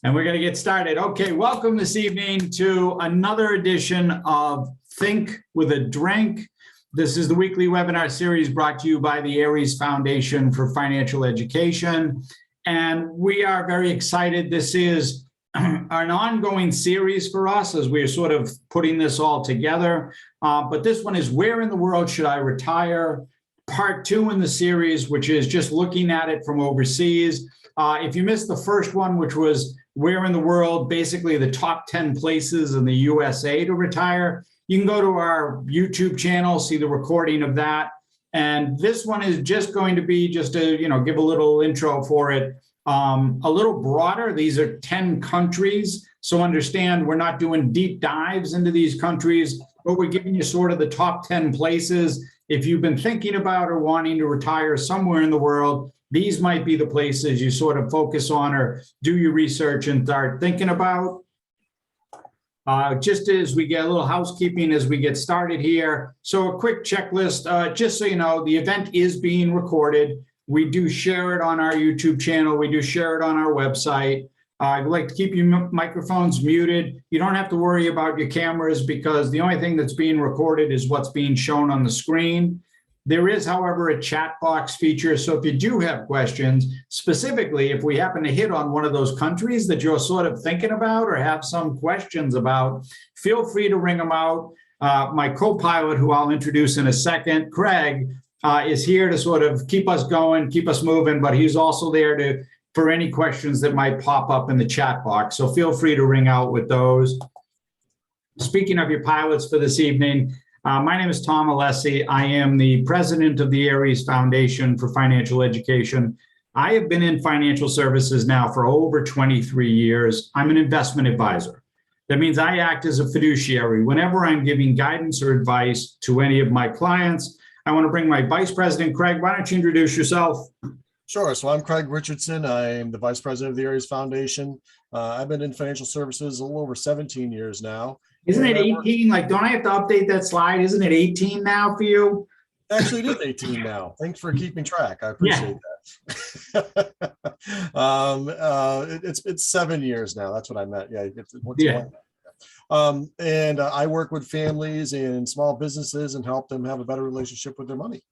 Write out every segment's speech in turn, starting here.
And we're going to get started. Okay, welcome this evening to another edition of Think with a Drink. This is the weekly webinar series brought to you by the Aries Foundation for Financial Education. And we are very excited. This is an ongoing series for us as we're sort of putting this all together. But this one is Where in the World Should I Retire? Part 2 in the series, which is just looking at it from overseas. If you missed the first one, which was where in the world, basically the top 10 places in the USA to retire, you can go to our YouTube channel, see the recording of that. And this one is just going to be just to, give a little intro for it. A little broader. These are 10 countries. So understand we're not doing deep dives into these countries, but we're giving you sort of the top 10 places. If you've been thinking about or wanting to retire somewhere in the world, these might be the places you sort of focus on or do your research and start thinking about. Just as we get a little housekeeping as we get started here. So a quick checklist, just so you know, the event is being recorded. We do share it on our YouTube channel. We do share it on our website. I'd like to keep your microphones muted. You don't have to worry about your cameras because the only thing that's being recorded is what's being shown on the screen. There is, however, a chat box feature. So if you do have questions, specifically if we happen to hit on one of those countries that you're sort of thinking about or have some questions about, feel free to ring them out. My co-pilot, who I'll introduce in a second, Craig, is here to sort of keep us going, keep us moving, but he's also there for any questions that might pop up in the chat box. So feel free to ring out with those. Speaking of your pilots for this evening, my name is Tom Alessi. I am the president of the Aries Foundation for Financial Education. I have been in financial services now for over 23 years. I'm an investment advisor. That means I act as a fiduciary. Whenever I'm giving guidance or advice to any of my clients, I want to bring my vice president, Craig. Why don't you introduce yourself? Sure. So I'm Craig Richardson. I'm the vice president of the Aries Foundation. I've been in financial services a little over 17 years now. Isn't it 18? Like, don't I have to update that slide? Isn't it 18 now for you? Actually, it is 18 now. Thanks for keeping track. I appreciate that. It's 7 years now. That's what I meant. And I work with families and small businesses and help them have a better relationship with their money.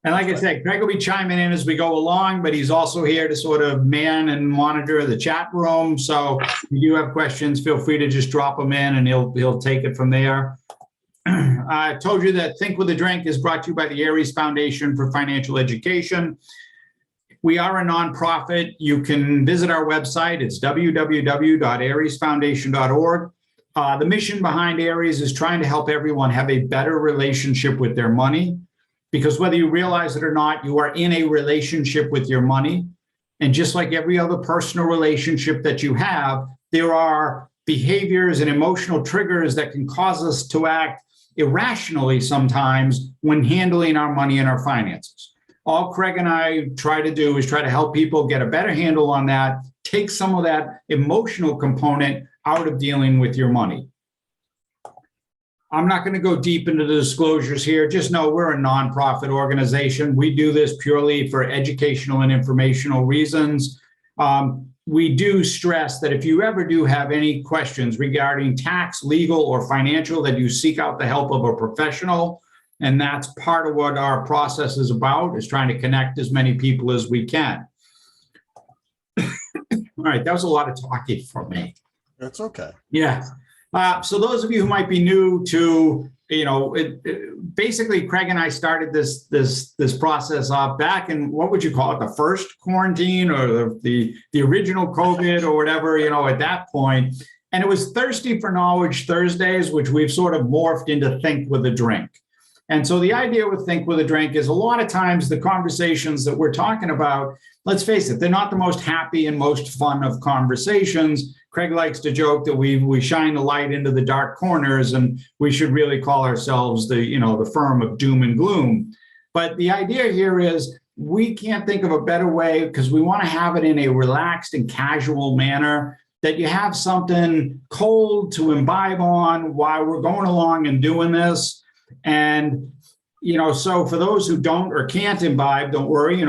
And like I said, Craig will be chiming in as we go along, but he's also here to sort of man and monitor the chat room. So if you do have questions, feel free to just drop them in and he'll take it from there. I told you that Think with a Drink is brought to you by the Aries Foundation for Financial Education. We are a nonprofit. You can visit our website. It's www.ariesfoundation.org. The mission behind Aries is trying to help everyone have a better relationship with their money. Because whether you realize it or not, you are in a relationship with your money. And just like every other personal relationship that you have, there are behaviors and emotional triggers that can cause us to act irrationally sometimes when handling our money and our finances. All Craig and I try to do is try to help people get a better handle on that, take some of that emotional component out of dealing with your money. I'm not going to go deep into the disclosures here. Just know we're a nonprofit organization. We do this purely for educational and informational reasons. We do stress that if you ever do have any questions regarding tax, legal, or financial, that you seek out the help of a professional. And that's part of what our process is about, is trying to connect as many people as we can. All right, that was a lot of talking from me. That's okay. Yeah. So those of you who might be new to, basically Craig and I started this process off back in, what would you call it, the first quarantine or the original COVID or whatever, at that point. And it was Thirsty for Knowledge Thursdays, which we've sort of morphed into Think with a Drink. And so the idea with Think with a Drink is a lot of times the conversations that we're talking about, let's face it, they're not the most happy and most fun of conversations. Craig likes to joke that we shine the light into the dark corners, and we should really call ourselves the firm of doom and gloom. But the idea here is we can't think of a better way, because we want to have it in a relaxed and casual manner, that you have something cold to imbibe on while we're going along and doing this. And So for those who don't or can't imbibe, don't worry.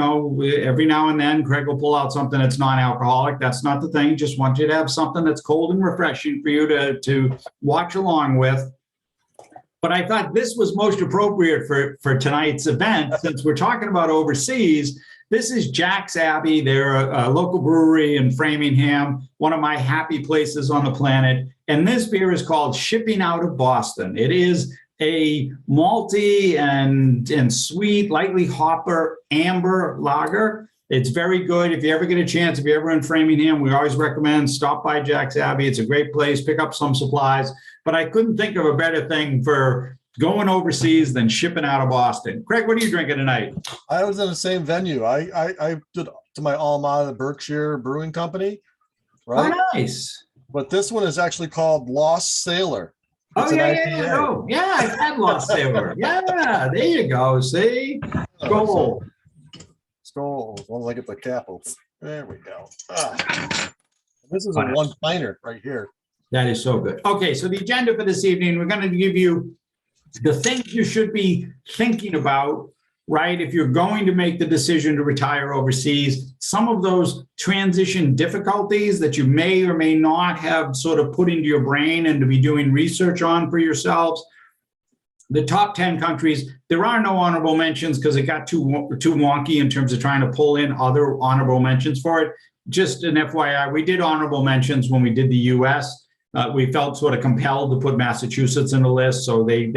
Every now and then Craig will pull out something that's non-alcoholic. That's not the thing. Just want you to have something that's cold and refreshing for you to watch along with. But I thought this was most appropriate for tonight's event, since we're talking about overseas. This is Jack's Abbey. They're a local brewery in Framingham, one of my happy places on the planet. And this beer is called Shipping Out of Boston. It is a malty and sweet, lightly hopper amber lager. It's very good. If you ever get a chance, if you're ever in Framingham, we always recommend stop by Jack's Abbey. It's a great place. Pick up some supplies. But I couldn't think of a better thing for going overseas than shipping out of Boston. Craig, what are you drinking tonight? I was in the same venue. I did to my alma mater, the Berkshire Brewing Company, right? Oh, nice. But this one is actually called Lost Sailor. Oh, yeah, I've had Lost Sailor. Yeah, there you go. See? Gold. Skull. As long as I get the capitals. There we go. This is a one-piner right here. That is so good. Okay, so the agenda for this evening, we're going to give you the things you should be thinking about, right? If you're going to make the decision to retire overseas, some of those transition difficulties that you may or may not have sort of put into your brain and to be doing research on for yourselves. The top 10 countries, there are no honorable mentions because it got too wonky in terms of trying to pull in other honorable mentions for it. Just an FYI, we did honorable mentions when we did the US. We felt sort of compelled to put Massachusetts in the list, so they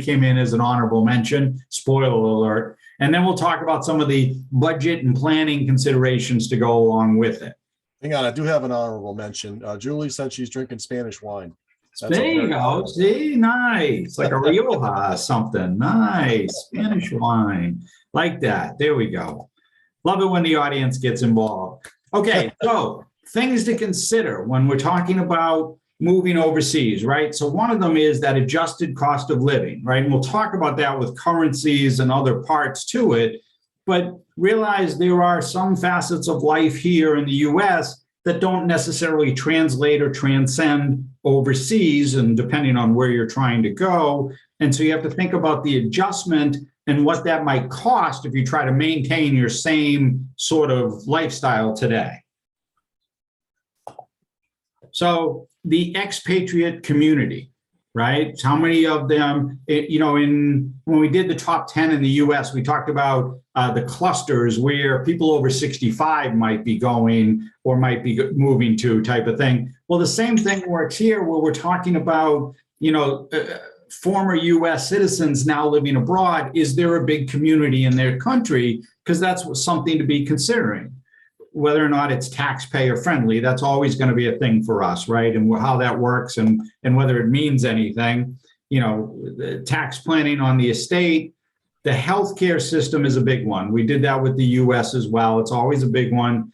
came in as an honorable mention. Spoiler alert. And then we'll talk about some of the budget and planning considerations to go along with it. Hang on, I do have an honorable mention. Julie said she's drinking Spanish wine. There you go. See, nice, like a Rioja something. Nice Spanish wine, like that. There we go. Love it when the audience gets involved. Okay, so things to consider when we're talking about moving overseas, right? So one of them is that adjusted cost of living, right? And we'll talk about that with currencies and other parts to it, but realize there are some facets of life here in the US that don't necessarily translate or transcend overseas, and depending on where you're trying to go. And so you have to think about the adjustment and what that might cost if you try to maintain your same sort of lifestyle today. So the expatriate community, right? How many of them, when we did the top 10 in the US, we talked about the clusters where people over 65 might be going or might be moving to, type of thing. Well, the same thing works here where we're talking about, former US citizens now living abroad. Is there a big community in their country? Because that's something to be considering. Whether or not it's taxpayer friendly, that's always going to be a thing for us, right? And how that works and whether it means anything. The tax planning on the estate, the healthcare system is a big one. We did that with the US as well. It's always a big one.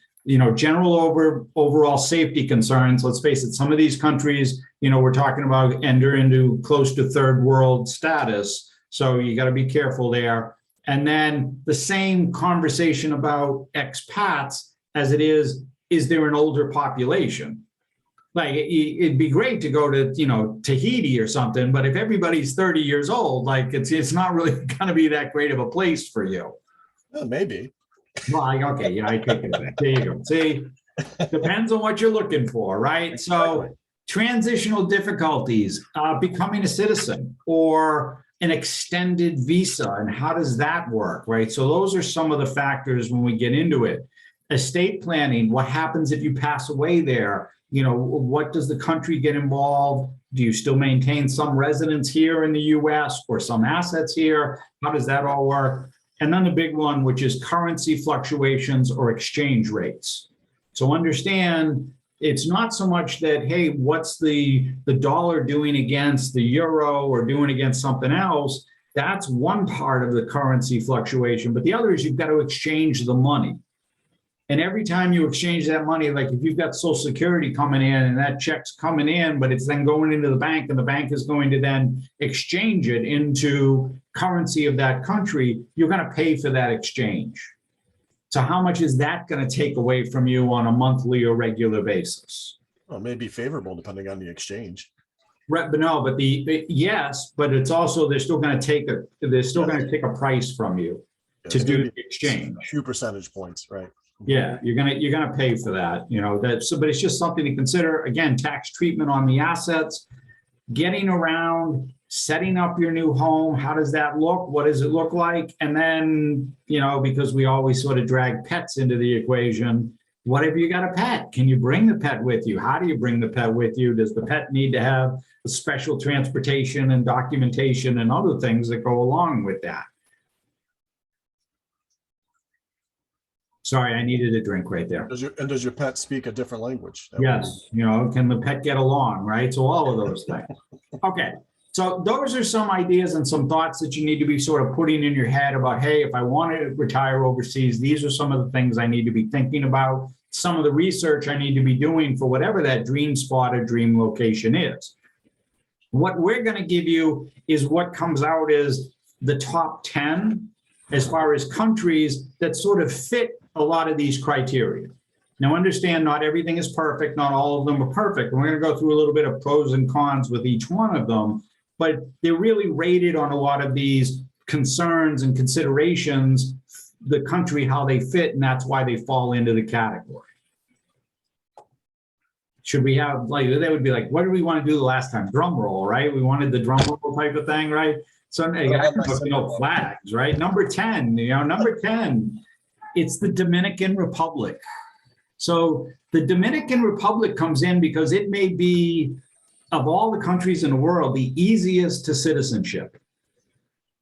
General overall safety concerns. Let's face it, some of these countries, we're talking about enter into close to third world status. So you got to be careful there. And then the same conversation about expats as it is there an older population? Like it'd be great to go to, Tahiti or something, but if everybody's 30 years old, like it's not really going to be that great of a place for you. Well, maybe. Well, okay, I take it back. There you go. See, depends on what you're looking for, right? So transitional difficulties, becoming a citizen or an extended visa, and how does that work, right? So those are some of the factors when we get into it. Estate planning, what happens if you pass away there? What does the country get involved? Do you still maintain some residence here in the US or some assets here? How does that all work? And then the big one, which is currency fluctuations or exchange rates. So understand, it's not so much that, hey, what's the dollar doing against the euro or doing against something else? That's one part of the currency fluctuation, but the other is you've got to exchange the money. And every time you exchange that money, like if you've got Social Security coming in and that check's coming in, but it's then going into the bank and the bank is going to then exchange it into currency of that country, you're going to pay for that exchange. So how much is that going to take away from you on a monthly or regular basis? Well, it may be favorable depending on the exchange. Right, but no, but yes, but it's also, they're still going to take a price from you to It's gonna do be the exchange. a few percentage points, right? Yeah, you're gonna pay for that, but it's just something to consider. Again, tax treatment on the assets, getting around, setting up your new home. How does that look? What does it look like? And then, because we always sort of drag pets into the equation, what if you got a pet? Can you bring the pet with you? How do you bring the pet with you? Does the pet need to have a special transportation and documentation and other things that go along with that? Sorry, I needed a drink right there. Does your pet speak a different language? Yes, can the pet get along, right? So all of those things. Okay, so those are some ideas and some thoughts that you need to be sort of putting in your head about, hey, if I want to retire overseas, these are some of the things I need to be thinking about, some of the research I need to be doing for whatever that dream spot or dream location is. What we're going to give you is what comes out as the top 10 as far as countries that sort of fit a lot of these criteria. Now, understand, not everything is perfect. Not all of them are perfect. We're going to go through a little bit of pros and cons with each one of them, but they're really rated on a lot of these concerns and considerations, the country, how they fit, and that's why they fall into the category. Should we have, they would be like, what did we want to do the last time? Drum roll, right? We wanted the drum roll type of thing, right? So, flags, right? Number 10, number 10. It's the Dominican Republic. So the Dominican Republic comes in because it may be, of all the countries in the world, the easiest to citizenship.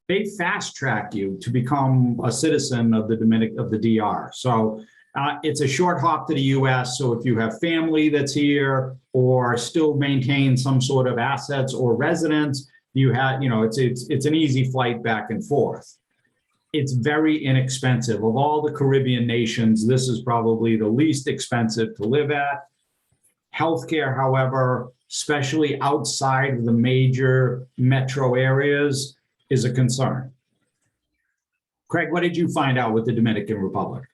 They fast track you to become a citizen of the DR. So it's a short hop to the US. So if you have family that's here or still maintain some sort of assets or residence, you have, it's an easy flight back and forth. It's very inexpensive. Of all the Caribbean nations, this is probably the least expensive to live at. Healthcare, however, especially outside of the major metro areas, is a concern. Craig, what did you find out with the Dominican Republic?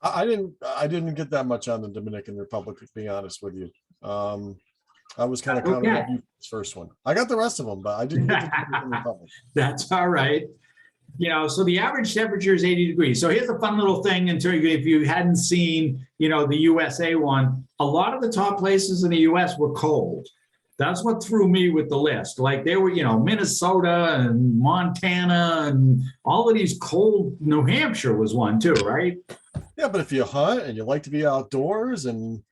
I didn't get that much on the Dominican Republic, to be honest with you. I was kind of counting on you this first one. I got the rest of them, but I didn't get the Dominican Republic. That's all right. So the average temperature is 80 degrees. So here's a fun little thing until if you hadn't seen, the USA one, a lot of the top places in the US were cold. That's what threw me with the list. Like they were, Minnesota and Montana and all of these cold. New Hampshire was one too, right? Yeah, but if you hunt and you like to be outdoors and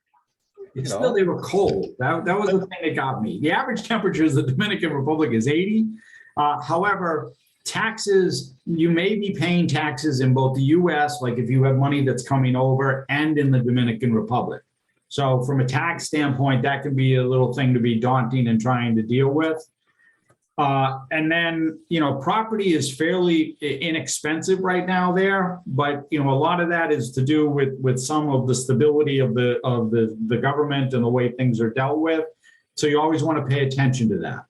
still they were cold. That was the thing that got me. The average temperature of the Dominican Republic is 80. However, taxes, you may be paying taxes in both the US, like if you have money that's coming over, and in the Dominican Republic. So from a tax standpoint, that can be a little thing to be daunting and trying to deal with. And then, property is fairly inexpensive right now there, but, a lot of that is to do with some of the stability of the government and the way things are dealt with. So you always want to pay attention to that.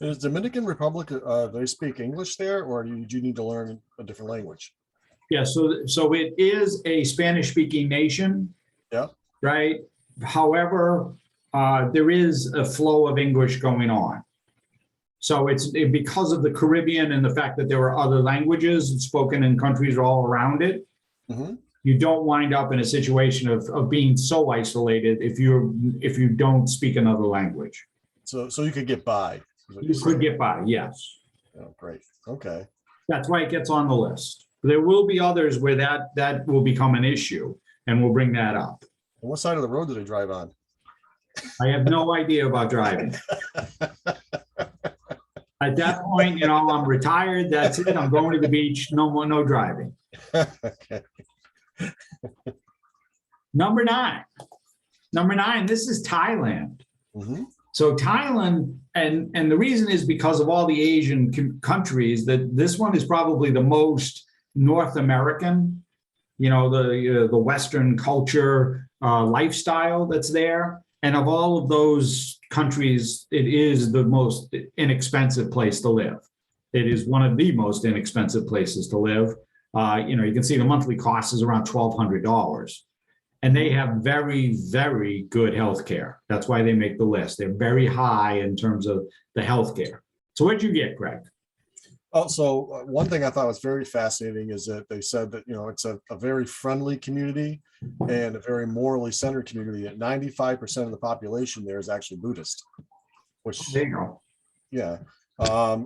Is Dominican Republic, they speak English there, or do you need to learn a different language? Yeah, so it is a Spanish-speaking nation. Yeah. Right. However, there is a flow of English going on. So it's because of the Caribbean and the fact that there are other languages spoken in countries all around it. Mm-hmm. You don't wind up in a situation of being so isolated if you don't speak another language. So you could get by. You could get by, yes. Oh, great. Okay. That's why it gets on the list. There will be others where that will become an issue, and we'll bring that up. And what side of the road do they drive on? I have no idea about driving. At that point, I'm retired. That's it. I'm going to the beach. No driving. Okay. Number nine, this is Thailand. Mm-hmm. So Thailand, and the reason is because of all the Asian countries, that this one is probably the most North American, the Western culture, lifestyle that's there. And of all of those countries, it is the most inexpensive place to live. It is one of the most inexpensive places to live. You can see the monthly cost is around $1,200. And they have very, very good healthcare. That's why they make the list. They're very high in terms of the healthcare. So what'd you get, Greg? Also, one thing I thought was very fascinating is that they said that, it's a very friendly community and a very morally centered community. That 95% of the population there is actually Buddhist, which, There you go. yeah,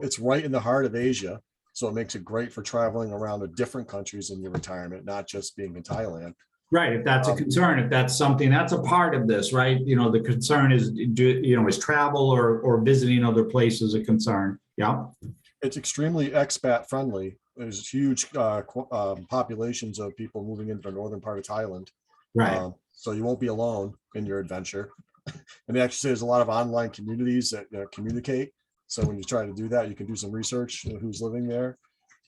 it's right in the heart of Asia. So it makes it great for traveling around to different countries in your retirement, not just being in Thailand. Right. If that's a concern, if that's something, that's a part of this, right? The concern is, is travel or visiting other places a concern? Yeah. It's extremely expat friendly. There's huge populations of people moving into the northern part of Thailand. Right. So you won't be alone in your adventure. And they actually say there's a lot of online communities that communicate. So when you try to do that, you can do some research who's living there.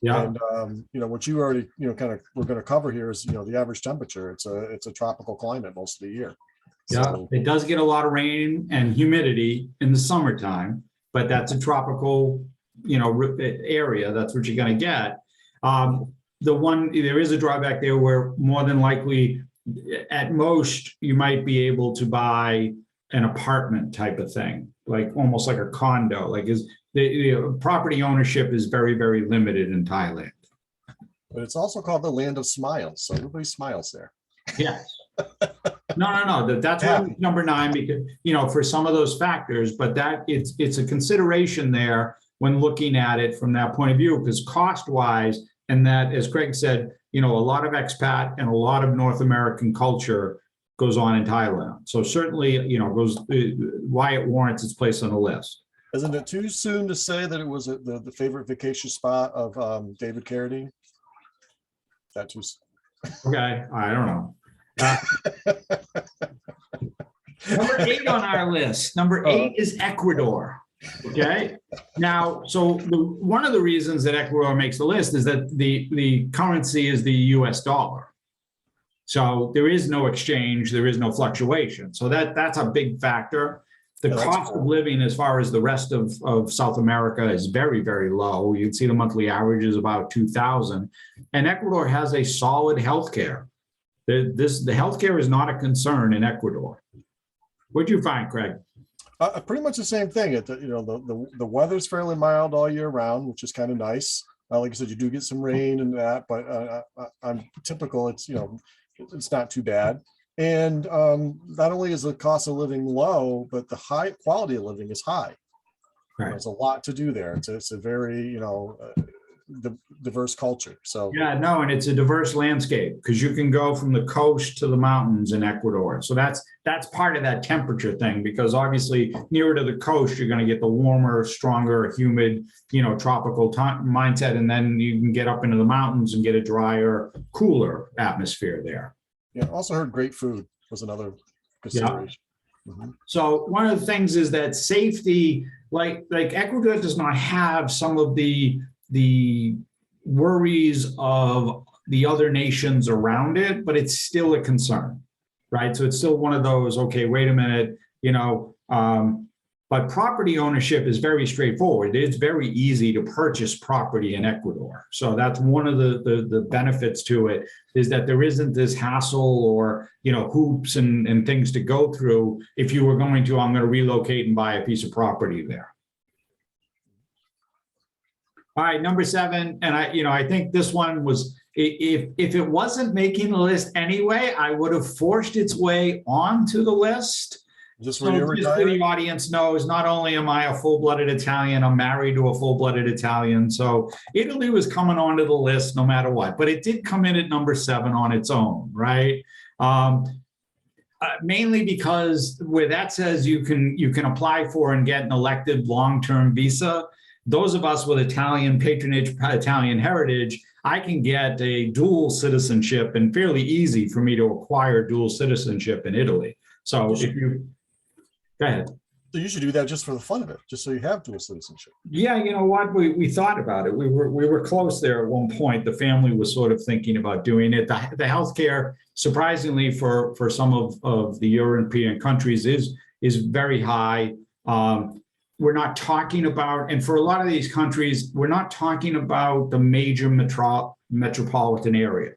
Yeah. And what you already we're going to cover here is the average temperature. It's a tropical climate most of the year. Yeah. So, it does get a lot of rain and humidity in the summertime, but that's a tropical area. That's what you're going to get. There is a drawback there where more than likely, at most, you might be able to buy an apartment type of thing, like almost like a condo. Like the property ownership is very, very limited in Thailand. But it's also called the land of smiles. So everybody smiles there. Yes. No. That's why it's number 9, because, for some of those factors, but that it's a consideration there when looking at it from that point of view, because cost wise, and that, as Craig said, a lot of expat and a lot of North American culture goes on in Thailand. So certainly, goes why it warrants its place on the list. Isn't it too soon to say that it was the favorite vacation spot of David Carradine? That too soon? Okay, I don't know. Number 8 on our list. Number 8 is Ecuador. Okay. Now, so one of the reasons that Ecuador makes the list is that the currency is the US dollar. So there is no exchange, there is no fluctuation. So that's a big factor. The cost of living as far as the rest of South America is very, very low. You'd see the monthly average is about 2,000. And Ecuador has a solid healthcare. The healthcare is not a concern in Ecuador. What'd you find, Craig? Pretty much the same thing. The weather's fairly mild all year round, which is kind of nice. Like I said, you do get some rain and that, but I'm typical. It's not too bad. And not only is the cost of living low, but the high quality of living is high. Right. There's a lot to do there. It's a very diverse culture. So yeah, no, and it's a diverse landscape because you can go from the coast to the mountains in Ecuador. So that's part of that temperature thing, because obviously nearer to the coast, you're going to get the warmer, stronger, humid, tropical mindset, and then you can get up into the mountains and get a drier, cooler atmosphere there. Yeah, also heard great food was another consideration. Yeah. Mm-hmm. So one of the things is that safety, like Ecuador does not have some of the worries of the other nations around it, but it's still a concern, right? So it's still one of those, okay, wait a minute, but property ownership is very straightforward. It's very easy to purchase property in Ecuador. So that's one of the benefits to it, is that there isn't this hassle or, hoops and things to go through if you were I'm going to relocate and buy a piece of property there. All right, number 7, and I think this one was, if it wasn't making the list anyway, I would have forced its way onto the list. Just so the audience knows, not only am I a full-blooded Italian, I'm married to a full-blooded Italian. So Italy was coming onto the list no matter what, but it did come in at number 7 on its own, right? Mainly because where that says you can apply for and get an elective long-term visa, those of us with Italian patronage, Italian heritage, I can get a dual citizenship, and fairly easy for me to acquire dual citizenship in Italy. So if you, go ahead. So you should do that just for the fun of it, just so you have dual citizenship. Yeah, you know what? We thought about it. We were close there at one point. The family was sort of thinking about doing it. The healthcare, surprisingly, for some of the European countries is very high. We're not talking about, and for a lot of these countries, we're not talking about the major metropolitan area.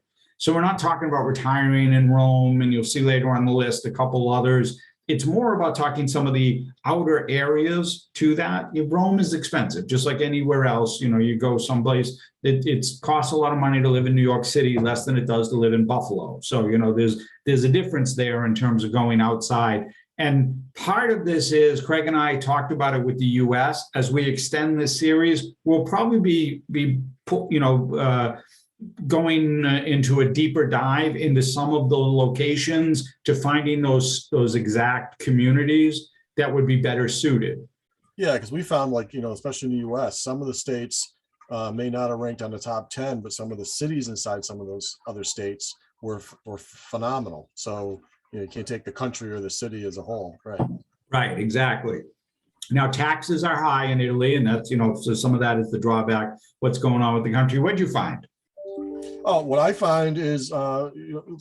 So we're not talking about retiring in Rome, and you'll see later on the list a couple others. It's more about talking some of the outer areas to that. Rome is expensive, just like anywhere else. You go someplace, it costs a lot of money to live in New York City, less than it does to live in Buffalo. So, there's a difference there in terms of going outside. And part of this is, Craig and I talked about it with the US. As we extend this series, we'll probably be going into a deeper dive into some of the locations to finding those exact communities that would be better suited. Yeah, because we found, especially in the US, some of the states may not have ranked on the top 10, but some of the cities inside some of those other states were phenomenal. So you can't take the country or the city as a whole, right? Right, exactly. Now, taxes are high in Italy, and that's, so some of that is the drawback. What's going on with the country? What'd you find? Oh, what I find is,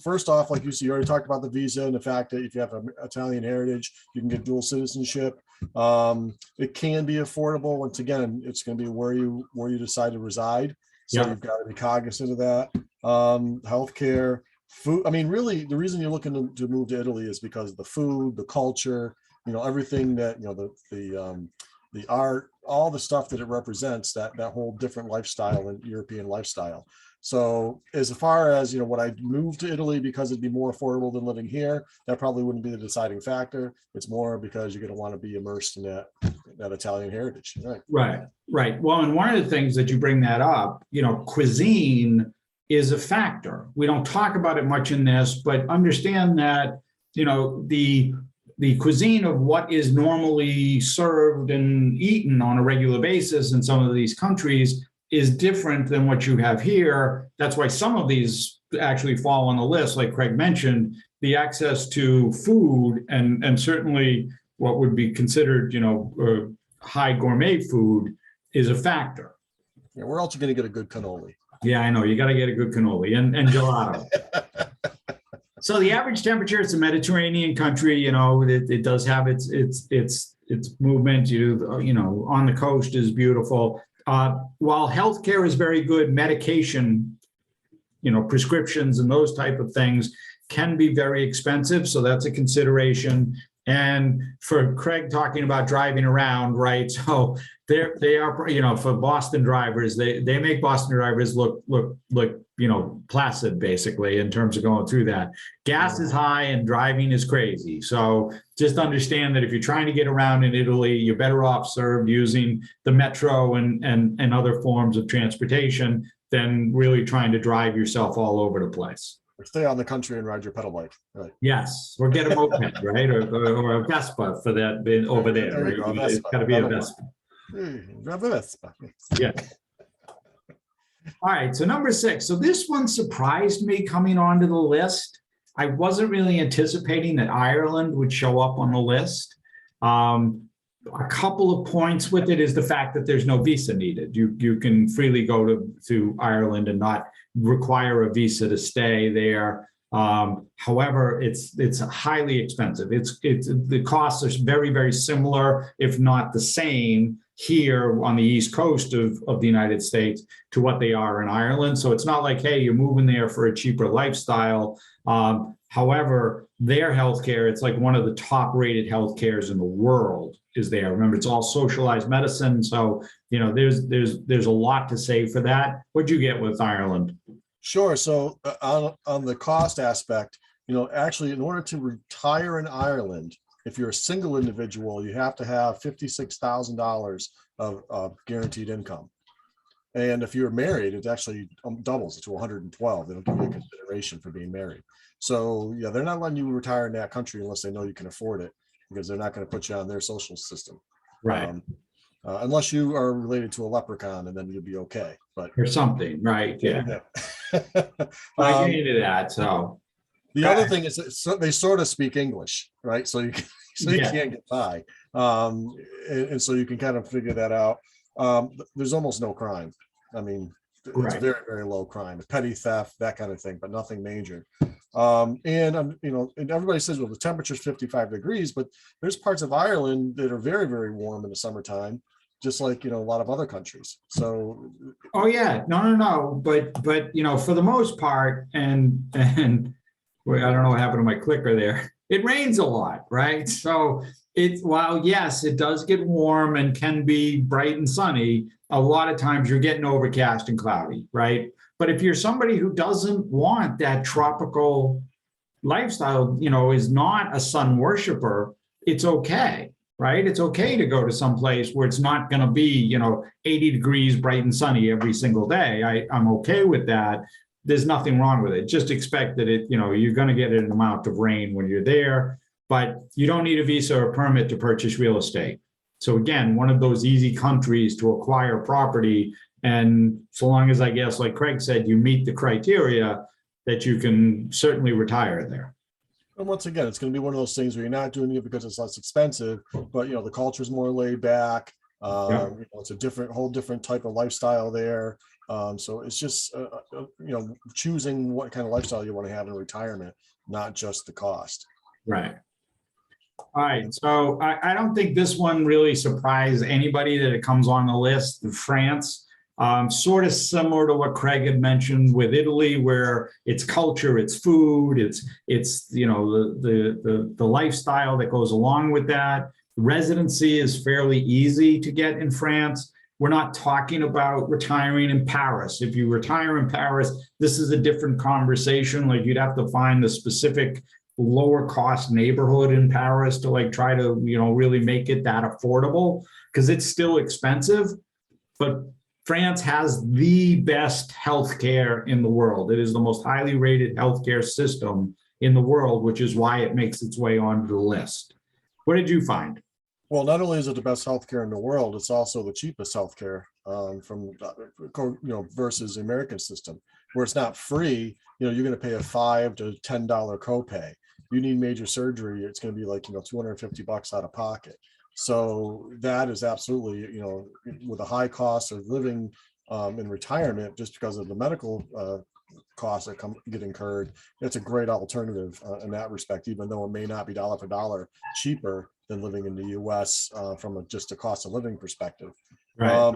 first off, like you already talked about the visa and the fact that if you have an Italian heritage, you can get dual citizenship. It can be affordable. Once again, it's going to be where you decide to reside. So You've got to be cognizant of that. Healthcare, food. I mean, really, the reason you're looking to move to Italy is because of the food, the culture, everything that, the art, all the stuff that it represents, that whole different lifestyle and European lifestyle. So as far as, would I move to Italy because it'd be more affordable than living here? That probably wouldn't be the deciding factor. It's more because you're going to want to be immersed in that Italian heritage. Right. Well, and one of the things that you bring that up, cuisine is a factor. We don't talk about it much in this, but understand that, the cuisine of what is normally served and eaten on a regular basis in some of these countries is different than what you have here. That's why some of these actually fall on the list, like Craig mentioned, the access to food and certainly what would be considered, high gourmet food is a factor. Yeah, we're also going to get a good cannoli. Yeah, I know. You got to get a good cannoli and gelato. So the average temperature, it's a Mediterranean country, it does have its movement, on the coast is beautiful. While healthcare is very good, medication, prescriptions and those type of things can be very expensive. So that's a consideration. And for Craig talking about driving around, right? So they are, for Boston drivers, they make Boston drivers look, placid basically in terms of going through that. Gas is high and driving is crazy. So just understand that if you're trying to get around in Italy, you're better off served using the metro and other forms of transportation than really trying to drive yourself all over the place. Or stay on the country and ride your pedal bike. Right. Yes, or get a moped, right, or a Vespa for that over there. Right? It's got to be a Vespa. Yeah. All right, so number 6. So this one surprised me coming onto the list. I wasn't really anticipating that Ireland would show up on the list. A couple of points with it is the fact that there's no visa needed. You can freely go to Ireland and not require a visa to stay there. However, it's highly expensive. The costs are very, very similar, if not the same, here on the East Coast of the United States to what they are in Ireland. So it's not like, hey, you're moving there for a cheaper lifestyle. However, their healthcare, it's like one of the top rated healthcares in the world is there. Remember, it's all socialized medicine. So, there's a lot to say for that. What'd you get with Ireland? Sure. So on the cost aspect, actually, in order to retire in Ireland, if you're a single individual, you have to have $56,000 of guaranteed income. And if you're married, it actually doubles to 112. They don't give you a consideration for being married. So yeah, they're not letting you retire in that country unless they know you can afford it, because they're not going to put you on their social system. Right. Unless you are related to a leprechaun, and then you'll be okay. But or something, right? Yeah. I get into that. So the other thing is that they sort of speak English, right? So you can't get by, and so you can kind of figure that out. There's almost no crime. I mean, it's very, very low crime, petty theft, that kind of thing, but nothing major. And everybody says, well, the temperature is 55 degrees, but there's parts of Ireland that are very, very warm in the summertime just like, a lot of other countries. So, Oh, yeah, no. But, for the most part, and well, I don't know what happened to my clicker there. It rains a lot, right? So while yes, it does get warm and can be bright and sunny, a lot of times you're getting overcast and cloudy, right? But if you're somebody who doesn't want that tropical lifestyle, is not a sun worshiper, it's okay, right? It's okay to go to some place where it's not going to be, 80 degrees, bright and sunny every single day. I'm okay with that. There's nothing wrong with it. Just expect that you're going to get an amount of rain when you're there, but you don't need a visa or permit to purchase real estate. So again, one of those easy countries to acquire property. And so long as, I guess, like Craig said, you meet the criteria, that you can certainly retire there. and once again, it's going to be one of those things where you're not doing it because it's less expensive, but the culture is more laid back. It's a whole different type of lifestyle there. So it's just, choosing what kind of lifestyle you want to have in retirement, not just the cost. Right. All right. So I don't think this one really surprised anybody that it comes on the list. France, sort of similar to what Craig had mentioned with Italy, where it's culture, it's food, it's the lifestyle that goes along with that. Residency is fairly easy to get in France. We're not talking about retiring in Paris. If you retire in Paris, this is a different conversation. Like, you'd have to find the specific lower cost neighborhood in Paris to try to, really make it that affordable, because it's still expensive. But France has the best healthcare in the world. It is the most highly rated healthcare system in the world, which is why it makes its way onto the list. What did you find? Well, not only is it the best healthcare in the world, it's also the cheapest healthcare versus the American system, where it's not free. You're going to pay a $5 to $10 copay. You need major surgery, it's going to be $250 out of pocket. So that is absolutely, with a high cost of living in retirement, just because of the medical costs that get incurred, it's a great alternative in that respect, even though it may not be dollar for dollar cheaper than living in the US from just a cost of living perspective. Right.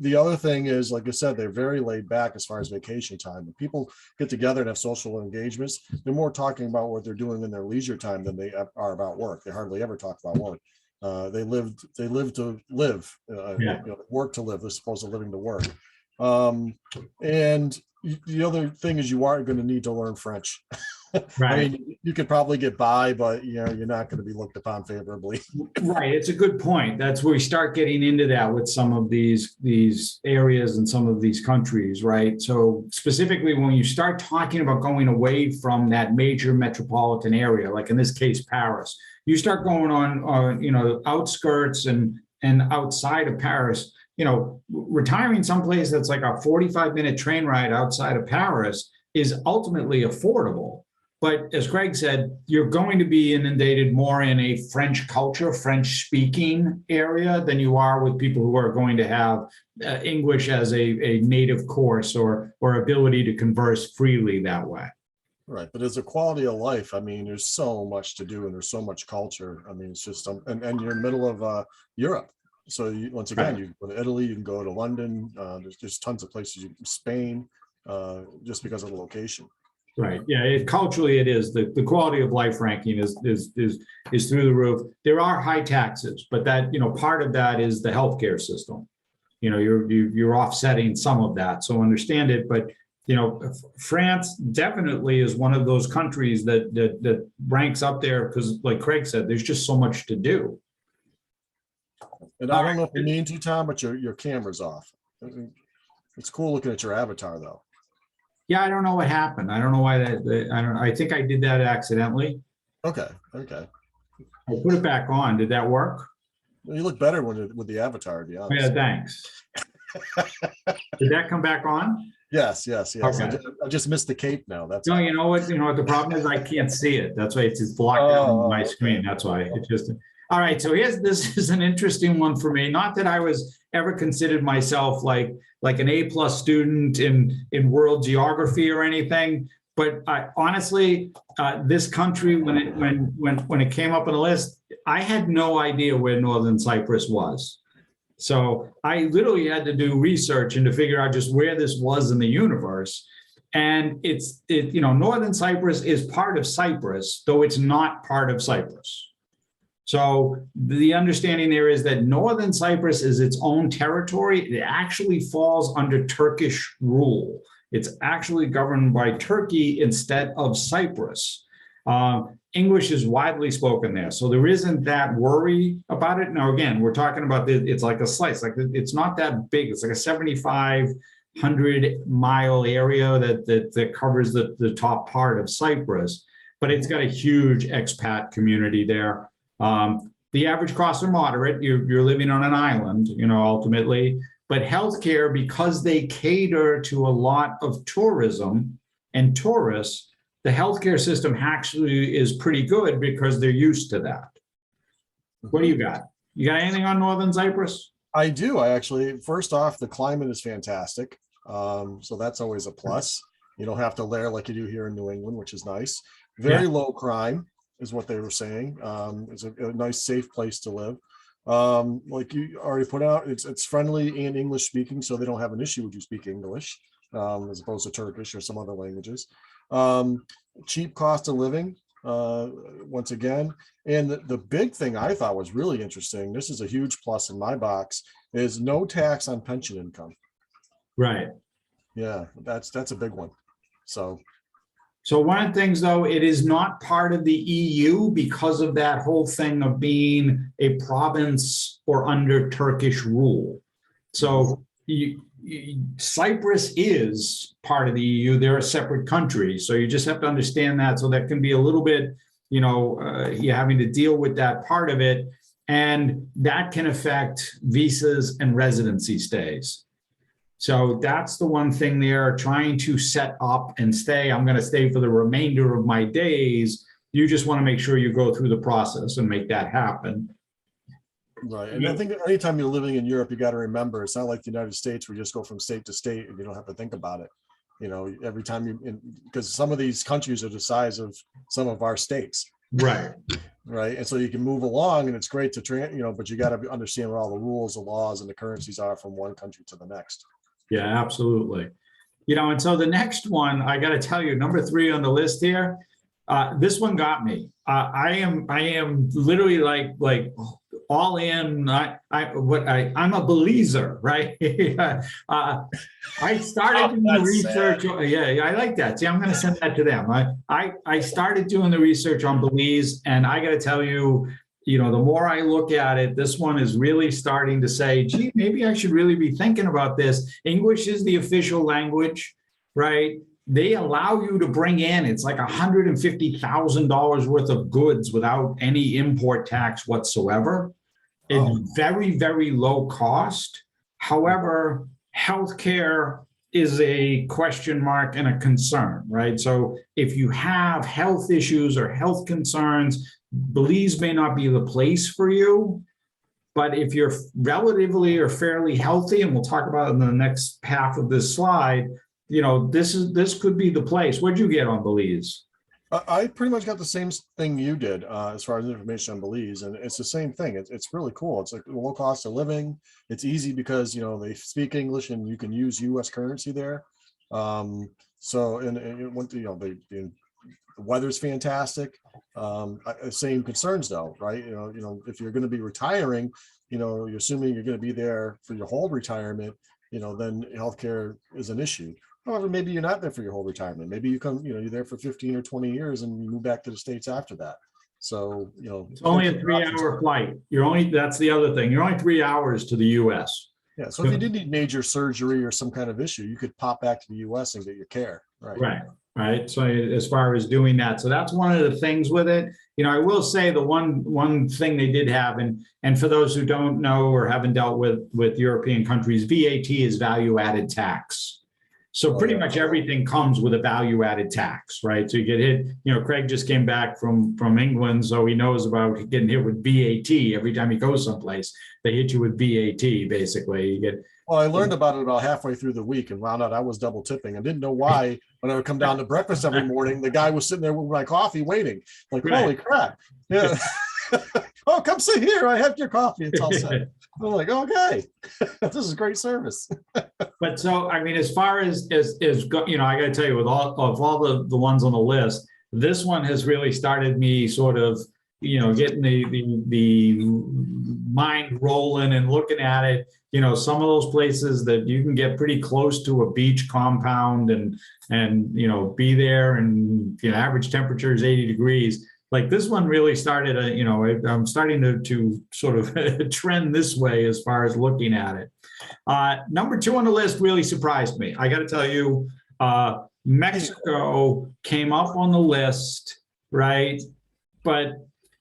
The other thing is, like I said, they're very laid back as far as vacation time. When people get together and have social engagements, they're more talking about what they're doing in their leisure time than they are about work. They hardly ever talk about work. They live to live, work to live, as opposed to living to work. And the other thing is, you aren't going to need to learn French. Right. I mean, you could probably get by, but you're not going to be looked upon favorably. Right. It's a good point. That's where we start getting into that with some of these areas and some of these countries, right? So specifically, when you start talking about going away from that major metropolitan area, like in this case, Paris, you start going on outskirts and outside of Paris, retiring someplace that's like a 45-minute train ride outside of Paris is ultimately affordable. But as Craig said, you're going to be inundated more in a French culture, French speaking area, than you are with people who are going to have English as a native course or ability to converse freely that way. Right. But as a quality of life, I mean, there's so much to do and there's so much culture. I mean, it's just, and you're in the middle of Europe. So once again, you can go to Italy, you can go to London. There's tons of places, Spain, just because of the location. Right. Yeah. Culturally, it is the quality of life ranking is through the roof. There are high taxes, but that part of that is the healthcare system. You're offsetting some of that, so understand it. But France definitely is one of those countries that ranks up there because, like Craig said, there's just so much to do. And I don't know if you mean to, Tom, but your camera's off. It's cool looking at your avatar, though. Yeah, I don't know what happened. I don't know why I think I did that accidentally. Okay. I put it back on. Did that work? You look better with the avatar, to be honest. Yeah, thanks. Did that come back on? Yes. Okay. I just missed the cape now. That's no. You know what? The problem is I can't see it. That's why it's blocked out on my screen. That's why it just. All right. So this is an interesting one for me. Not that I was ever considered myself like an A+ student in world geography or anything, but honestly, this country when it came up on the list, I had no idea where Northern Cyprus was. So I literally had to do research and to figure out just where this was in the universe. And Northern Cyprus is part of Cyprus, though it's not part of Cyprus. So the understanding there is that Northern Cyprus is its own territory. It actually falls under Turkish rule. It's actually governed by Turkey instead of Cyprus. English is widely spoken there, so there isn't that worry about it. Now, again, we're talking about it's like a slice, like it's not that big. It's like a 7,500-mile area that covers the top part of Cyprus, but it's got a huge expat community there. The average costs are moderate. You're living on an island, ultimately, but healthcare, because they cater to a lot of tourism and tourists, the healthcare system actually is pretty good because they're used to that. What do you got? You got anything on Northern Cyprus? I do. First off, the climate is fantastic. So that's always a plus. You don't have to layer like you do here in New England, which is nice. Very low crime is what they were saying. It's a nice, safe place to live. Like you already put out, it's friendly and English speaking, so they don't have an issue with you speak English, as opposed to Turkish or some other languages. Cheap cost of living, once again. And the big thing I thought was really interesting, this is a huge plus in my box, is no tax on pension income. Right. Yeah, that's a big one. So one of the things, though, it is not part of the EU because of that whole thing of being a province or under Turkish rule. So Cyprus is part of the EU. They're a separate country. So you just have to understand that. So that can be a little bit, you're having to deal with that part of it. And that can affect visas and residency stays. So that's the one thing they're trying to set up and stay. I'm going to stay for the remainder of my days. You just want to make sure you go through the process and make that happen. Right. And I think anytime you're living in Europe, you got to remember, it's not like the United States where you just go from state to state and you don't have to think about it. Every time because some of these countries are the size of some of our states. Right. Right. And so you can move along and it's great to, but you got to understand what all the rules, the laws, and the currencies are from one country to the next. Yeah, absolutely. And so the next one, I got to tell you, number 3 on the list here, this one got me. I am literally like all in. I'm a Belizer, right? I started doing the research. Sad. Yeah, I like that. See, I'm going to send that to them. I started doing the research on Belize, and I got to tell you, the more I look at it, this one is really starting to say, gee, maybe I should really be thinking about this. English is the official language, right? They allow you to bring in, it's like $150,000 worth of goods without any import tax whatsoever. It's very, very low cost. However, healthcare is a question mark and a concern, right? So if you have health issues or health concerns, Belize may not be the place for you, but if you're relatively or fairly healthy, and we'll talk about it in the next half of this slide, this could be the place. What'd you get on Belize? I pretty much got the same thing you did as far as information on Belize, and it's the same thing. It's really cool. It's like low cost of living. It's easy because they speak English and you can use U.S. currency there. The weather's fantastic. Same concerns though, right? If you're going to be retiring, you're assuming you're going to be there for your whole retirement, then healthcare is an issue. However, maybe you're not there for your whole retirement. Maybe you come, you're there for 15 or 20 years and you move back to the States after that. So, it's only a 3-hour flight. That's the other thing. You're only 3 hours to the US. Yeah. So if you did need major surgery or some kind of issue, you could pop back to the US and get your care. Right. Right. So as far as doing that, so that's one of the things with it. I will say the one thing they did have, and for those who don't know or haven't dealt with European countries, VAT is value added tax. So pretty much everything comes with a value added tax, right? So you get hit, Craig just came back from England, so he knows about getting hit with VAT every time he goes someplace. They hit you with VAT, basically. Well, I learned about it about halfway through the week and found out I was double tipping. I didn't know why. When I would come down to breakfast every morning, the guy was sitting there with my coffee waiting. Like, holy crap. Yeah. oh, come sit here. I have your coffee. It's all set. I'm like, okay, this is great service. But so, I mean, as far as you know, I got to tell you, with all the ones on the list, this one has really started me sort of, you know, getting the mind rolling and looking at it. You know, some of those places that you can get pretty close to a beach compound and you know, be there, and you know, average temperature is 80 degrees. Like this one really started, you know, I'm starting to sort of trend this way as far as looking at it. Number 2 on the list really surprised me. I got to tell you, Mexico came up on the list, right? But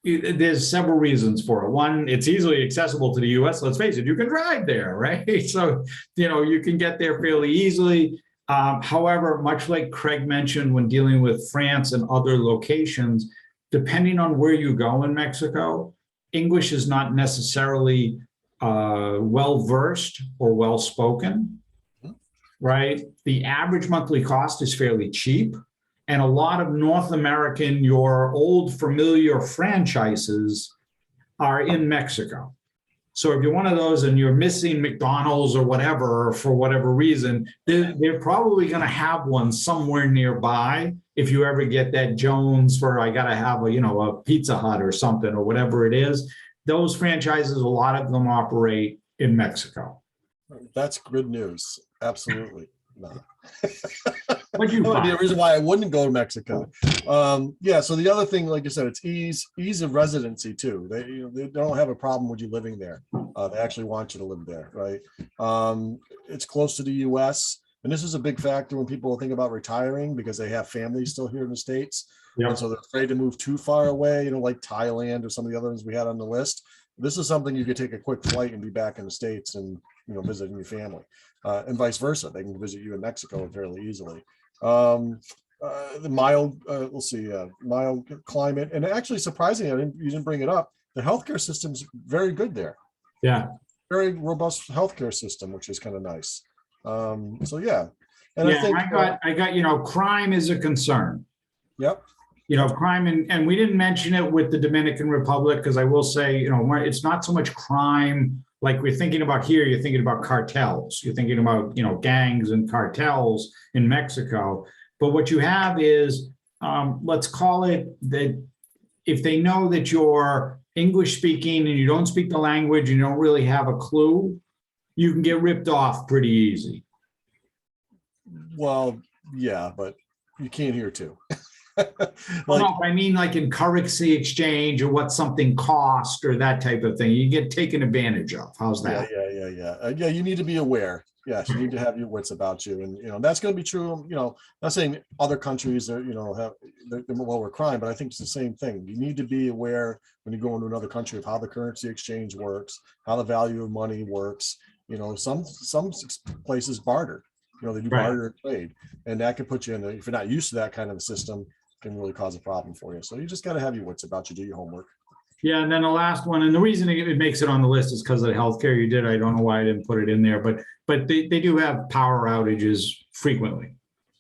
there's several reasons for it. One, it's easily accessible to the US. Let's face it, you can drive there, right? So, you know, you can get there fairly easily. However, much like Craig mentioned when dealing with France and other locations, depending on where you go in Mexico, English is not necessarily well-versed or well-spoken, right? The average monthly cost is fairly cheap. And a lot of North American, your old familiar franchises are in Mexico. So if you're one of those and you're missing McDonald's or whatever, for whatever reason, they're probably going to have one somewhere nearby. If you ever get that Jones for, I got to have a, you know, a Pizza Hut or something or whatever it is, those franchises, a lot of them operate in Mexico. That's good news. Absolutely. No. What'd you find? The reason why I wouldn't go to Mexico. Yeah. So the other thing, like you said, it's ease of residency too. They don't have a problem with you living there. They actually want you to live there, right? It's close to the U.S. And this is a big factor when people think about retiring because they have families still here in the States. Yep. And so they're afraid to move too far away, you know, like Thailand or some of the other ones we had on the list. This is something you could take a quick flight and be back in the States and, you know, visiting your family, and vice versa. They can visit you in Mexico fairly easily. The mild, mild climate, and actually surprisingly, you didn't bring it up. The healthcare system's very good there. Yeah, very robust healthcare system, which is kind of nice. So yeah, and yeah, I got, you know, crime is a concern. Yep. You know, crime, and we didn't mention it with the Dominican Republic, because I will say, you know, it's not so much crime like we're thinking about here. You're thinking about cartels. You're thinking about, you know, gangs and cartels in Mexico. But what you have is, let's call it that if they know that you're English speaking and you don't speak the language and you don't really have a clue, you can get ripped off pretty easy. Well, yeah, but you can't hear too. Well, no, I mean, like in currency exchange or what something cost or that type of thing, you get taken advantage of. How's that? Yeah. You need to be aware. Yes, you need to have your wits about you, and you know that's going to be true. You know, not saying other countries are, you know, have they're lower crime, but I think it's the same thing. You need to be aware when you go into another country of how the currency exchange works, how the value of money works. You know, some places barter. You know, they do barter and trade, and that could put you in. If you're not used to that kind of a system, can really cause a problem for you. So you just got to have your wits about you, do your homework. Yeah, and then the last one, and the reason it makes it on the list is because of the healthcare you did. I don't know why I didn't put it in there, but they do have power outages frequently.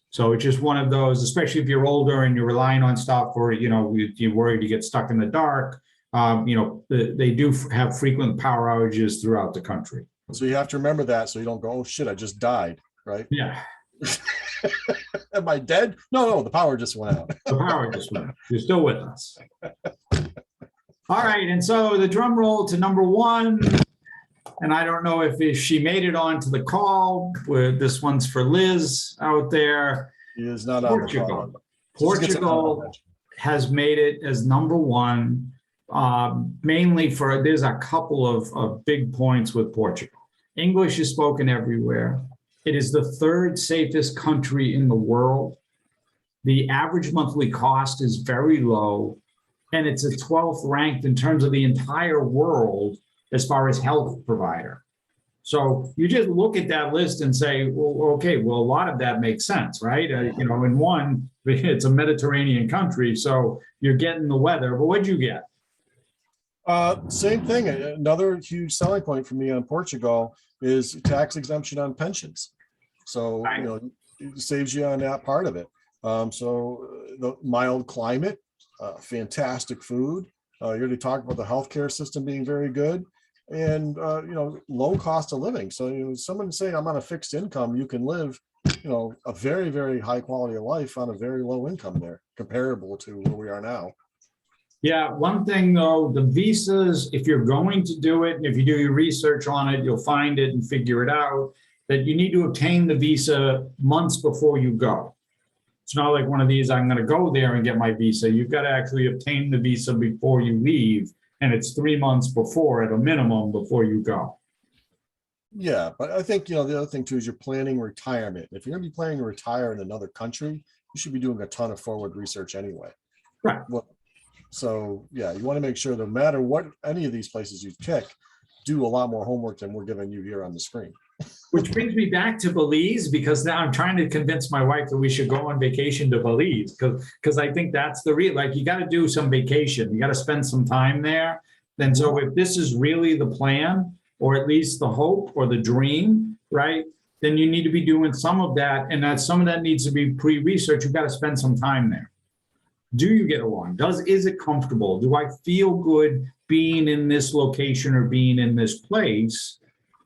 So it's just one of those, especially if you're older and you're relying on stuff, or you know, you're worried you get stuck in the dark. You know, they do have frequent power outages throughout the country. So you have to remember that, so you don't go, oh shit, I just died, right? Yeah. Am I dead? No, the power just went out. The power just went out. You're still with us. All right, and so the drum roll to number 1, and I don't know if she made it onto the call. Where this one's for Liz out there. He is not Portugal. on the call. Portugal has made it as number 1, mainly for there's a couple of big points with Portugal. English is spoken everywhere. It is the 3rd safest country in the world. The average monthly cost is very low, and it's a 12th ranked in terms of the entire world as far as health provider. So you just look at that list and say, well, okay, well, a lot of that makes sense, right? You know, in one, it's a Mediterranean country, so you're getting the weather, but what'd you get? Same thing. Another huge selling point for me on Portugal is tax exemption on pensions. So, you know, it saves you on that part of it. So the mild climate, fantastic food, You already talked about the healthcare system being very good, and low cost of living. So someone saying I'm on a fixed income, you can live a very, very high quality of life on a very low income there, comparable to where we are now. Yeah, one thing though, the visas, if you're going to do it, and if you do your research on it, you'll find it and figure it out, that you need to obtain the visa months before you go. It's not like one of these, I'm going to go there and get my visa. You've got to actually obtain the visa before you leave, and it's 3 months before, at a minimum, before you go. Yeah, but I think, the other thing too is you're planning retirement. If you're going to be planning to retire in another country, you should be doing a ton of forward research anyway. Right. Well, so yeah, you want to make sure no matter what any of these places you pick, do a lot more homework than we're giving you here on the screen. Which brings me back to Belize, because now I'm trying to convince my wife that we should go on vacation to Belize, because I think that's the real, like, you got to do some vacation. You got to spend some time there. And so if this is really the plan, or at least the hope or the dream, right, then you need to be doing some of that. And that some of that needs to be pre-research. You've got to spend some time there. Do you get along? Is it comfortable? Do I feel good being in this location or being in this place?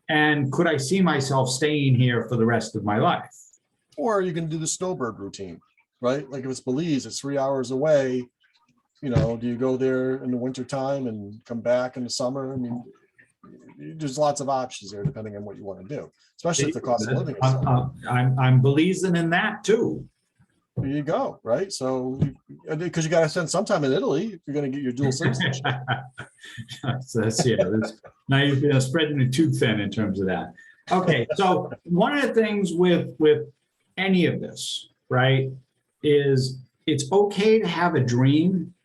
And could I see myself staying here for the rest of my life? Or you can do the snowbird routine, right? Like if it's Belize, it's 3 hours away. Do you go there in the winter time and come back in the summer? I mean, there's lots of options there depending on what you want to do, especially if the cost of living is low. I'm Belizean in that too. There you go, right? So, because you got to spend some time in Italy if you're going to get your dual citizenship. Now you're spreading it too thin in terms of that. Okay, so one of the things with any of this, right, is it's okay to have a dream,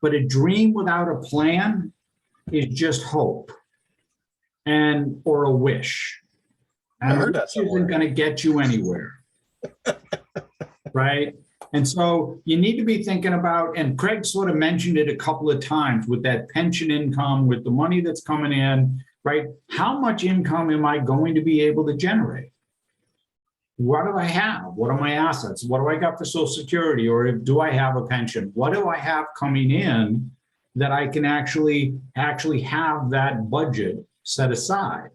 but a dream without a plan is just hope or a wish. And I heard that isn't going to get you anywhere. Right? And so you need to be thinking about, and Craig sort of mentioned it a couple of times with that pension income, with the money that's coming in, right? How much income am I going to be able to generate? What do I have? What are my assets? What do I got for Social Security? Or do I have a pension? What do I have coming in that I can actually have that budget set aside?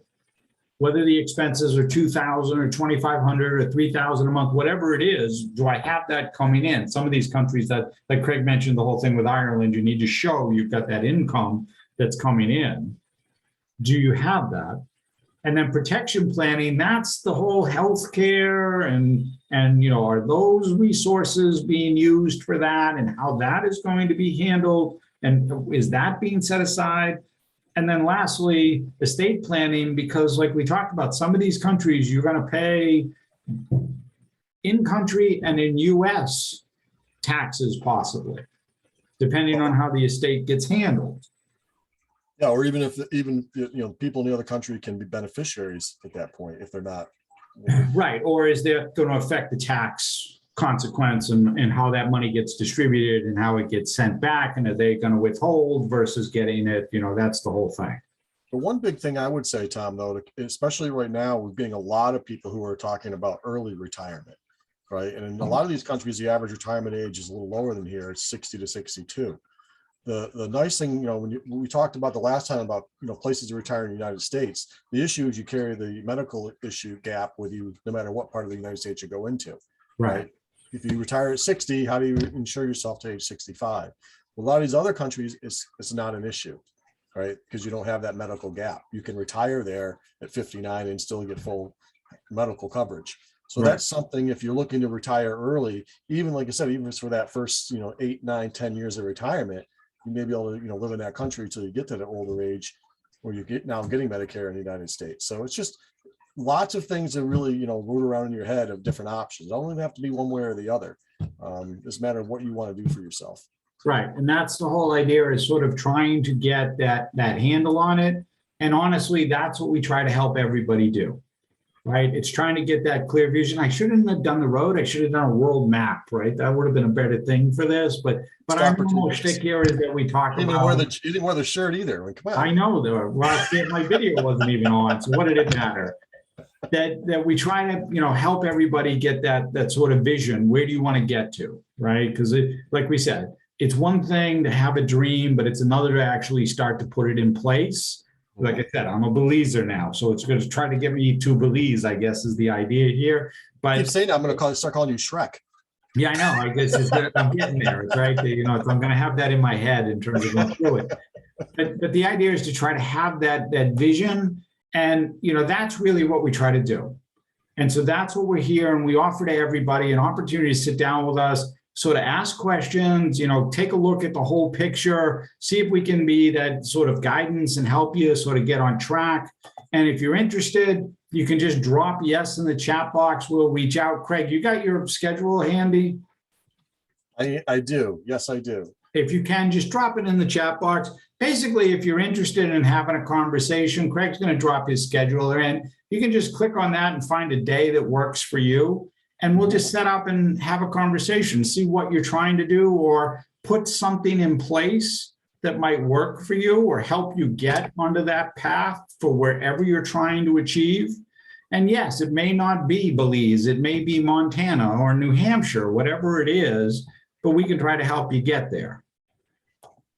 Whether the expenses are $2,000 or $2,500 or $3,000 a month, whatever it is, do I have that coming in? Some of these countries that, like Craig mentioned, the whole thing with Ireland, you need to show you've got that income that's coming in. Do you have that? And then protection planning, that's the whole healthcare and are those resources being used for that, and how that is going to be handled, and is that being set aside? And then lastly, estate planning, because like we talked about, some of these countries, you're going to pay in country and in US taxes possibly, depending on how the estate gets handled. Yeah, or even if people in the other country can be beneficiaries at that point if they're not. Right, or is that going to affect the tax consequence and how that money gets distributed and how it gets sent back, and are they going to withhold versus getting it? That's the whole thing. The one big thing I would say, Tom, though, especially right now, we're getting a lot of people who are talking about early retirement, right? And in a lot of these countries, the average retirement age is a little lower than here. It's 60 to 62. The nice thing, when we talked about the last time about places to retire in the United States, the issue is you carry the medical issue gap with you no matter what part of the United States you go into, right? If you retire at 60, how do you insure yourself to age 65? Well, a lot of these other countries, it's not an issue, right? Because you don't have that medical gap. You can retire there at 59 and still get full medical coverage. So that's something, if you're looking to retire early, even like I said, even if it's for that first 8, 9, 10 years of retirement, you may be able to live in that country until you get to the older age where you get now getting Medicare in the United States. So it's just lots of things that really, root around in your head of different options. It don't even have to be one way or the other. It's a matter of what you want to do for yourself. Right. And that's the whole idea, is sort of trying to get that handle on it. And honestly, that's what we try to help everybody do. Right. It's trying to get that clear vision. I shouldn't have done the road. I should have done a world map. Right. That would have been a better thing for this. But our normal shtick here is that we talk about. You didn't wear the shirt either. I mean, come on. I know. My video wasn't even on. So what did it matter? That we try to help everybody get that sort of vision. Where do you want to get to? Right. Because like we said, it's one thing to have a dream, but it's another to actually start to put it in place. Like I said, I'm a Belizer now, so it's going to try to get me to Belize, I guess, is the idea here. But Keep saying that, I'm going to start calling you Shrek. yeah, I know. I guess I'm getting there. It's right. You know, I'm going to have that in my head in terms of going through it. But the idea is to try to have that vision, and you know, that's really what we try to do. And so that's what we're here, and we offer to everybody an opportunity to sit down with us, sort of ask questions, you know, take a look at the whole picture, see if we can be that sort of guidance and help you sort of get on track. And if you're interested, you can just drop yes in the chat box. We'll reach out. Craig, you got your schedule handy? I do. Yes, I do. If you can, just drop it in the chat box. Basically, if you're interested in having a conversation, Craig's going to drop his schedule in. You can just click on that and find a day that works for you. And we'll just set up and have a conversation, see what you're trying to do, or put something in place that might work for you or help you get onto that path for wherever you're trying to achieve. And yes, it may not be Belize, it may be Montana or New Hampshire, whatever it is, but we can try to help you get there.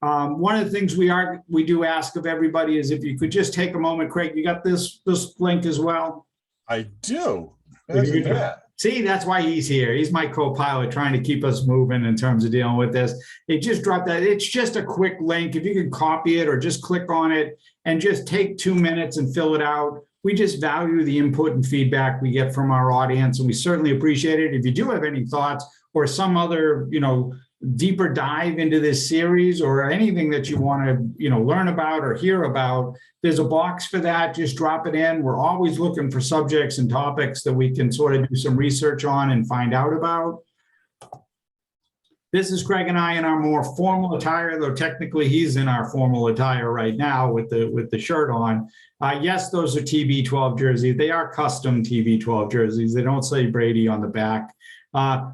One of the things we do ask of everybody is if you could just take a moment. Craig, you got this link as well? I do. See, that's why he's here. He's my co-pilot trying to keep us moving in terms of dealing with this. It just dropped that. It's just a quick link. If you can copy it or just click on it and just take 2 minutes and fill it out. We just value the input and feedback we get from our audience, and we certainly appreciate it. If you do have any thoughts or some other, you know, deeper dive into this series or anything that you want to, you know, learn about or hear about, there's a box for that. Just drop it in. We're always looking for subjects and topics that we can sort of do some research on and find out about. This is Craig and I in our more formal attire, though technically he's in our formal attire right now with the shirt on. Yes, those are TB12 jerseys. They are custom TB12 jerseys. They don't say Brady on the back.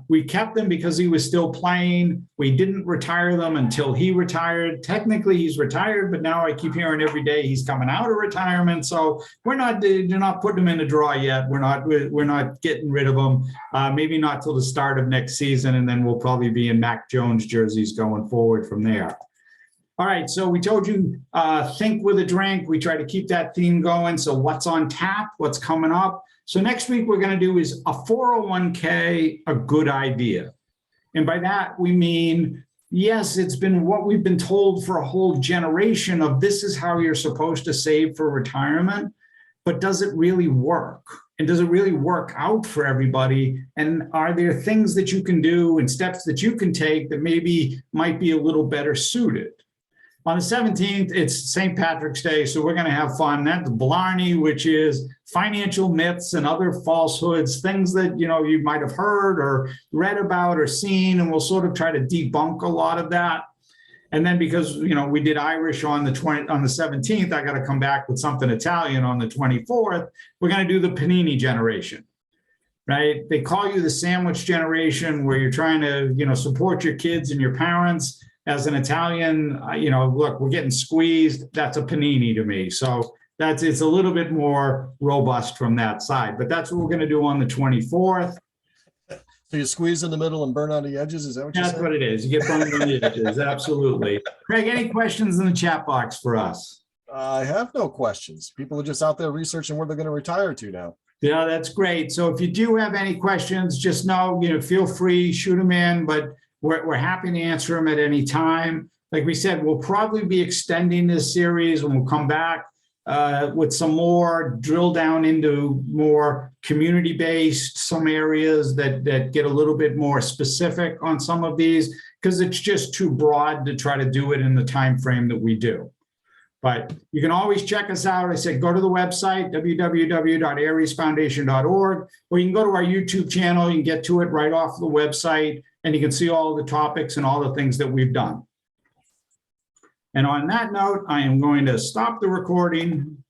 We kept them because he was still playing. We didn't retire them until he retired. Technically, he's retired, but now I keep hearing every day he's coming out of retirement. So you're not putting them in the draw yet. We're not getting rid of them. Maybe not till the start of next season, and then we'll probably be in Mac Jones jerseys going forward from there. All right, so we told you think with a drink. We try to keep that theme going. So what's on tap? What's coming up? So next week we're going to do is a 401k, a good idea. And by that we mean, yes, it's been what we've been told for a whole generation of this is how you're supposed to save for retirement, but does it really work? And does it really work out for everybody? And are there things that you can do and steps that you can take that maybe might be a little better suited? On the 17th, it's St. Patrick's Day, so we're going to have fun. That's Blarney, which is financial myths and other falsehoods, things that you might have heard or read about or seen, and we'll sort of try to debunk a lot of that. And then because we did Irish on the 17th, I got to come back with something Italian on the 24th. We're going to do the panini generation, right? They call you the sandwich generation, where you're trying to support your kids and your parents. As an Italian, look, we're getting squeezed. That's a panini to me. So it's a little bit more robust from that side. But that's what we're going to do on the 24th. So you squeeze in the middle and burn on the edges? Is that what you're saying? That's what it is. You get burned on the edges. Absolutely. Craig, any questions in the chat box for us? I have no questions. People are just out there researching where they're going to retire to now. Yeah, that's great. So if you do have any questions, just know, feel free, shoot them in. But we're happy to answer them at any time. Like we said, we'll probably be extending this series, and we'll come back with some more drill down into more community-based, some areas that get a little bit more specific on some of these, because it's just too broad to try to do it in the time frame that we do. But you can always check us out. I said, go to the website, www.ariesfoundation.org, or you can go to our YouTube channel. You can get to it right off the website, and you can see all the topics and all the things that we've done. And on that note, I am going to stop the recording.